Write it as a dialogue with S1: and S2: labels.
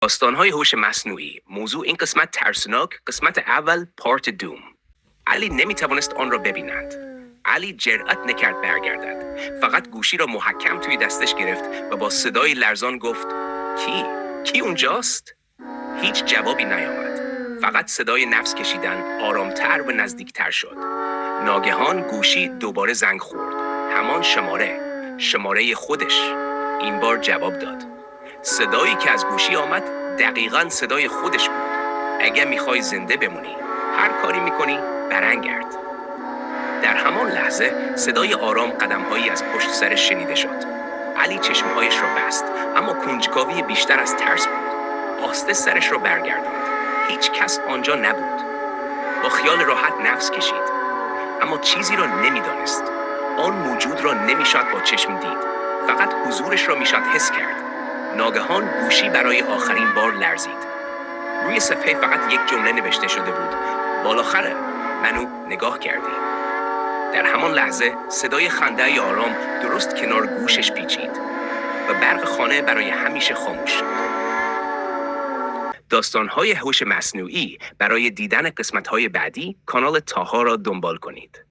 S1: داستان‌های هوش مصنوعی. موضوع این قسمت ترسناک، قسمت اول پارت دوم. علی نمیتوانست آن را ببیند. علی جرأت نکرد برگردد. فقط گوشی را محکم توی دستش گرفت و با صدای لرزان گفت کی اونجاست؟ هیچ جوابی نیامد. فقط صدای نفس کشیدن آرامتر و نزدیکتر شد. ناگهان گوشی دوباره زنگ خورد. همان شماره خودش. این بار جواب داد. صدایی که از گوشی آمد دقیقاً صدای خودش بود. اگه میخوای زنده بمونی، هر کاری میکنی برنگرد. در همان لحظه صدای آرام قدم‌هایی از پشت سرش شنیده شد. علی چشمهایش را بست، اما کنجکاوی بیشتر از ترس بود. آسته سرش را برگرداند. هیچ کس آنجا نبود. با خیال راحت نفس کشید، اما چیزی را نمیدانست. آن موجود را نمیشد با چشم دید، فقط حضورش را میشد حس کرد. ناگهان گوشی برای آخرین بار لرزید. روی صفحه فقط یک جمله نوشته شده بود: بالاخره منو نگاه کردی. در همان لحظه صدای خنده آرام درست کنار گوشش پیچید و برق خانه برای همیشه خاموش شد. داستان‌های هوش مصنوعی. برای دیدن قسمت‌های بعدی کانال تاها را دنبال کنید.